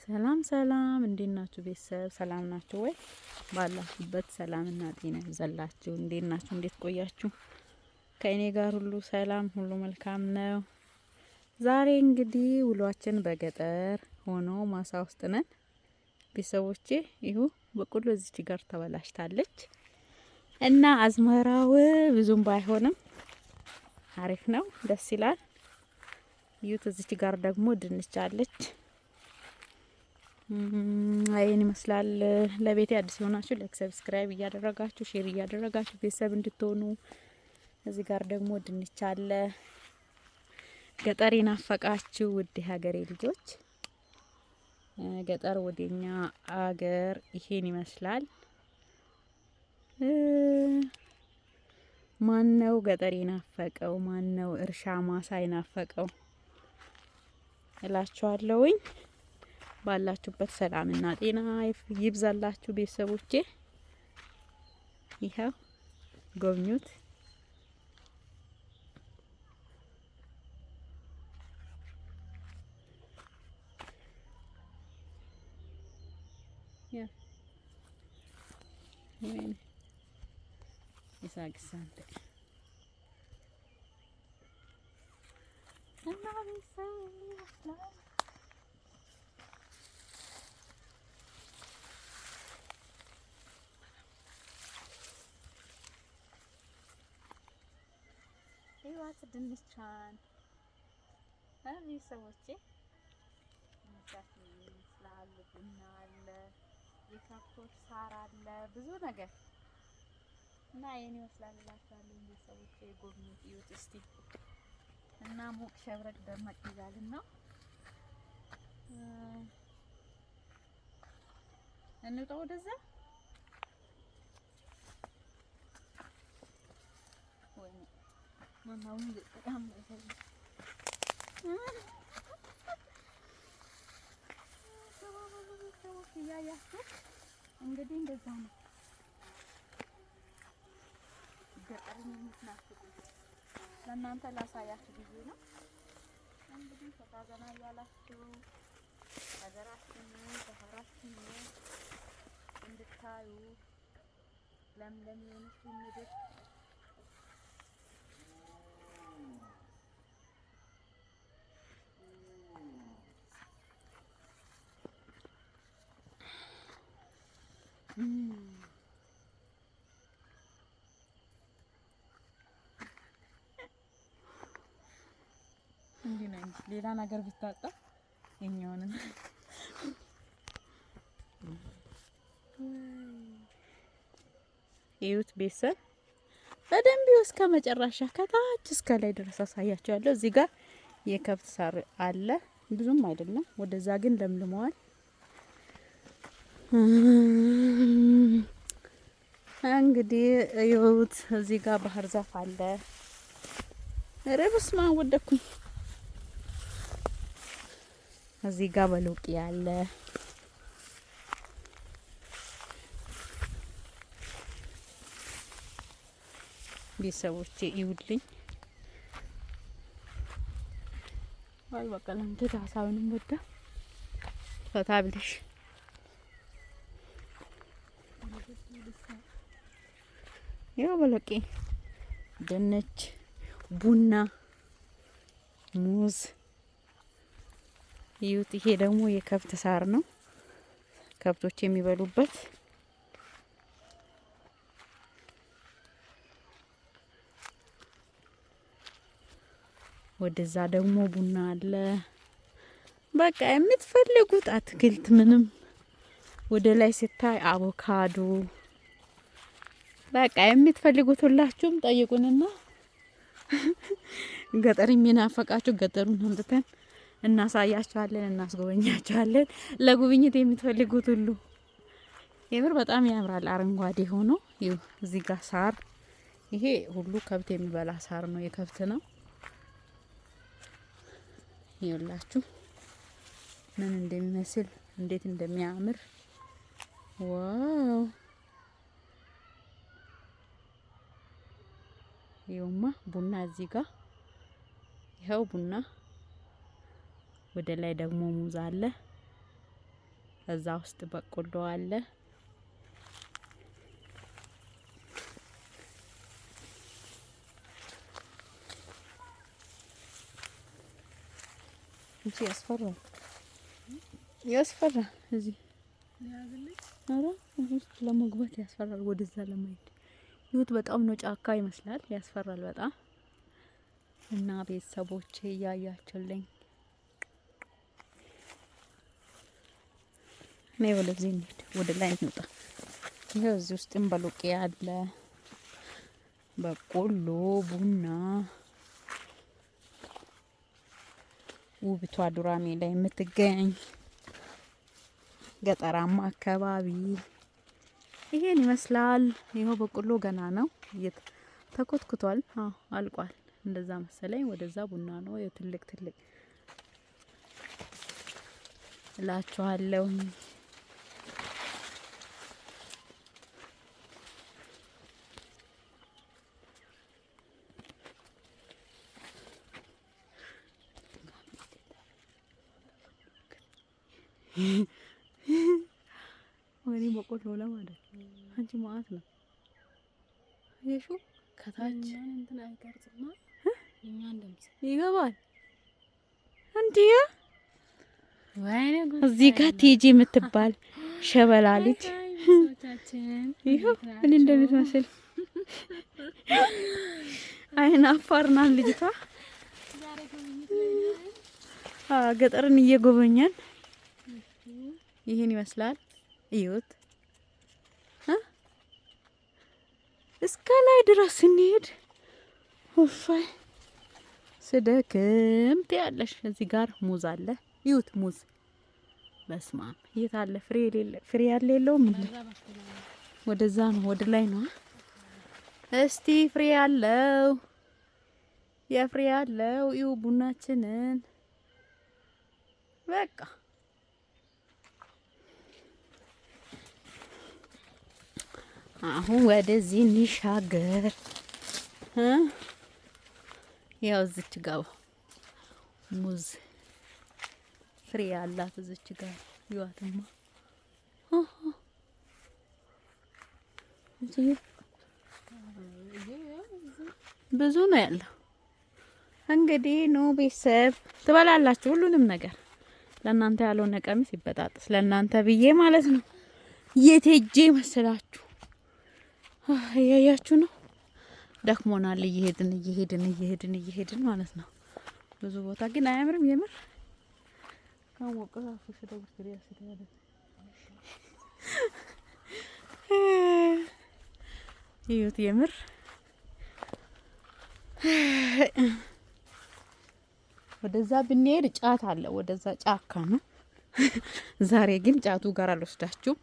ሰላም ሰላም፣ እንዴት ናችሁ ቤተሰብ? ሰላም ናችሁ ወይ? ባላችሁበት ሰላምና ጤና ይብዛላችሁ። እንዴት ናችሁ? እንዴት ቆያችሁ? ከእኔ ጋር ሁሉ ሰላም፣ ሁሉ መልካም ነው። ዛሬ እንግዲህ ውሏችን በገጠር ሆኖ ማሳ ውስጥ ነን ቤተሰቦቼ። ይሁ በቆሎ እዚች ጋር ተበላሽታለች እና አዝመራው ብዙም ባይሆንም አሪፍ ነው፣ ደስ ይላል። ይሁት እዚች ጋር ደግሞ ድንች አለች። አይን ይመስላል። ለቤቴ አዲስ የሆናችሁ ላይክ ሰብስክራይብ እያደረጋችሁ ሼር እያደረጋችሁ ቤተሰብ እንድትሆኑ። እዚህ ጋር ደግሞ ድንች አለ። ገጠር ይናፈቃችሁ ውድ ሀገሬ ልጆች፣ ገጠር ወደኛ አገር ይሄን ይመስላል። ማን ነው ገጠር ይናፈቀው? ማን ነው እርሻ ማሳ ይናፈቀው እላችኋለሁኝ። ባላችሁበት ሰላምና ጤና ይብዛላችሁ ቤተሰቦቼ። ይሄው ጎብኙት። ያ ይሳግሳንተ እና ቤተሰብ ህይወት ድንቻን ቤተሰቦቼ ይመስላል። ቡና አለ፣ የከብቶች ሳር አለ፣ ብዙ ነገር እና ይሄን ይመስላል እላችኋለሁ ቤተሰቦቼ። ጎብኙት፣ እዩት እስቲ እና ሞቅ ሸብረቅ ደመቅ ይላልና እንውጣ ወደዛ። ወይ ማማው በጣም ያያችሁ እንግዲህ እንደዛ ነው ገጠርን የምትናፍቁ ለእናንተ ላሳያችሁ ጊዜ ነው። እንግዲህ ተዛዘና ያላችሁ ሀገራችን ባህራችን እንድታዩ ለምለም የሆነች ምድር እንዴ ነው ሌላ ነገር ቢታጣ የኛውን እዩት ቤተሰብ በደንብ እስከ መጨረሻ ከታች እስከ ላይ ድረስ አሳያችኋለሁ። እዚህ ጋር የከብት ሳር አለ፣ ብዙም አይደለም፣ ወደዛ ግን ለምልመዋል። እንግዲህ እዩት እዚህ ጋር ባህር ዛፍ አለ። ረብስማ ወደኩኝ። እዚህ ጋር በሎቂ አለ። ቤተሰቦቼ ይውልኝ ዋል በቀለም ተታሳውንም ወዳ ፈታ ብለሽ ያው በሎቂ ድንች፣ ቡና፣ ሙዝ ይዩት። ይሄ ደግሞ የከብት ሳር ነው፣ ከብቶች የሚበሉበት። ወደዛ ደግሞ ቡና አለ። በቃ የምትፈልጉት አትክልት ምንም ወደ ላይ ሲታይ አቮካዶ፣ በቃ የምትፈልጉት ሁላችሁም ጠይቁንና ገጠር የሚናፈቃችሁ ገጠሩን አምጥተን እናሳያችኋለን፣ እናስጎበኛችኋለን። ለጉብኝት የምትፈልጉት ሁሉ የምር በጣም ያምራል። አረንጓዴ ሆኖ ይኸው እዚህ ጋር ሳር፣ ይሄ ሁሉ ከብት የሚበላ ሳር ነው፣ የከብት ነው። ይኸውላችሁ ምን እንደሚመስል እንዴት እንደሚያምር ዋው! ይኸውማ ቡና እዚህ ጋር ይኸው ቡና፣ ወደ ላይ ደግሞ ሙዝ አለ። እዛ ውስጥ በቆሎ አለ። እንጂ ያስፈራል፣ ያስፈራል። እዚህ አረ ውስጥ ለመግባት ያስፈራል። ወደዛ ለማየት ይሁት በጣም ነው ጫካ ይመስላል፣ ያስፈራል በጣም። እና ቤተሰቦቼ እያያችሁልኝ እኔ ወደዚህ እንሂድ፣ ወደ ላይ እንውጣ። ይሄው እዚህ ውስጥም በሎቄ አለ፣ በቆሎ፣ ቡና። ውብቷ ዱራሜ ላይ የምትገኝ ገጠራማ አካባቢ ይሄን ይመስላል። ይሄው በቆሎ ገና ነው ተኮትኩቷል። አልቋል እንደዛ መሰለኝ። ወደዛ ቡና ነው የትልቅ ትልቅ እላችኋለሁ። ወይኔ በቆሎ ለማለት አንቺ ማአት ነው የሹ ከታች እንትን አይቀርጽማ እኛን ደምጽ ይገባል እንዴ? ወይኔ እዚህ ጋር ቲጂ የምትባል ሸበላ ልጅ ይሄው እኔ እንደምትመስል አይን አፋርና ልጅቷ ገጠርን እየጎበኘን ይሄን ይመስላል። እዩት እስከ ላይ ድረስ እንሄድ። ወፋይ ስደክም ትያለሽ። እዚህ ጋር ሙዝ አለ። እዩት ሙዝ በስማ የት አለ? ፍሬ የሌለ ፍሬ ያለ የለውም። ወደዛ ነው ወደ ላይ ነው። እስቲ ፍሬ ያለው የፍሬ ያለው እዩ ቡናችንን በቃ አሁን ወደዚህ እንሻገር። ያው እዚች ጋር ሙዝ ፍሬ ያላት እዚች ጋር ይዋትማ ብዙ ነው ያለው። እንግዲህ ነው ቤተሰብ ትበላላችሁ ሁሉንም ነገር። ለእናንተ ያልሆነ ቀሚስ ይበጣጥስ ለእናንተ ብዬ ማለት ነው። የት ሄጄ መሰላችሁ? ያያችሁ ነው። ደክሞናል። እየሄድን ማለት ነው። ብዙ ቦታ ግን አያምርም የምር ይዩት የምር ወደዛ ብንሄድ ጫት አለ። ወደዛ ጫካ ነው። ዛሬ ግን ጫቱ ጋር አልወስዳችሁም።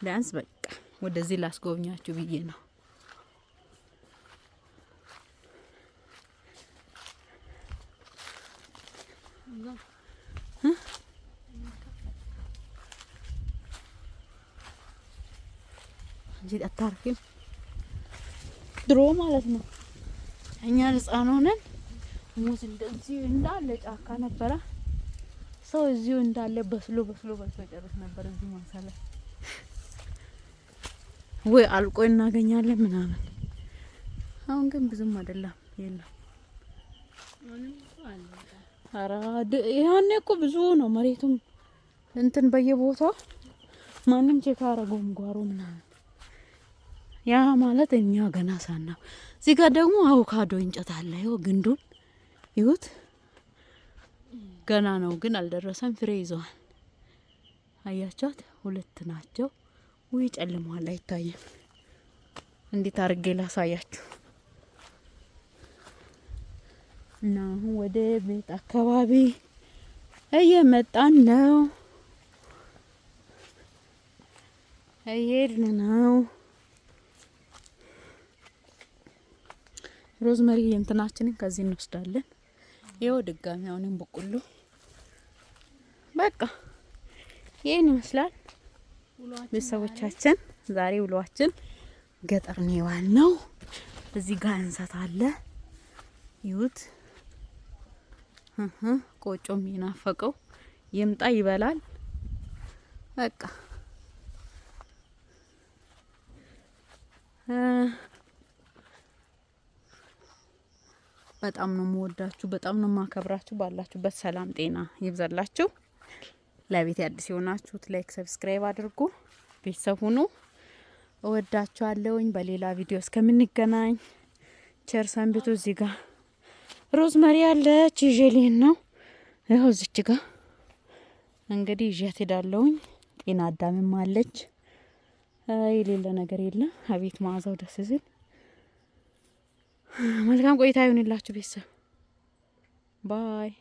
ቢያንስ በቃ ወደዚህ ላስጎብኛችሁ ብዬ ነው። እዚህ አታርፊም። ድሮ ማለት ነው እኛ ህፃን ሆነን ሙዝ እንደዚህ እንዳለ ጫካ ነበረ። ሰው እዚሁ እንዳለ በስሎ ጨርስ ነበር እዚህ ማሳለ ወይ አልቆ እናገኛለን ምናምን። አሁን ግን ብዙም አይደለም የለም። አራ ያኔ እኮ ብዙ ነው መሬቱም እንትን በየቦታው ማንም ቼክ አረገውም ጓሮ ምናምን። ያ ማለት እኛ ገና ሳና እዚህ ጋር ደግሞ አቮካዶ እንጨት አለ። ይኸው ግንዱን ይሁት ገና ነው ግን አልደረሰም። ፍሬ ይዘዋል። አያቻት ሁለት ናቸው። ወይ ጨልሟል አይታይም። እንዴት አርጌ ላሳያችሁ? እና አሁን ወደ ቤት አካባቢ እየመጣን ነው። እየሄድን ነው። ሮዝመሪ እንትናችንን ከዚህ እንወስዳለን። ይኸው ድጋሚ አሁንም በቆሎ በቃ ይሄን ይመስላል። ቤተሰቦቻችን ዛሬ ውሏችን ገጠር ነው የዋልነው። እዚህ ጋር እንሰት አለ ይሁት ቆጮም ይናፈቀው ይምጣ ይበላል። በቃ በጣም ነው የምወዳችሁ፣ በጣም ነው የማከብራችሁ። ባላችሁበት ሰላም ጤና ይብዛላችሁ። ለቤት አዲስ የሆናችሁት ላይክ ሰብስክራይብ አድርጉ፣ ቤተሰብ ሁኑ። እወዳችኋለሁኝ። በሌላ ቪዲዮ እስከምንገናኝ ቸር ሰንብቱ። እዚህ ጋር ሮዝመሪ አለች ይዤልኝ ነው ይኸው እዚች ጋር እንግዲህ ይዤት ሄዳለሁኝ። ጤና አዳምም አለች። የሌለ ነገር የለም። አቤት መዓዛው ደስ ሲል። መልካም ቆይታ ይሁንላችሁ ቤተሰብ። ባይ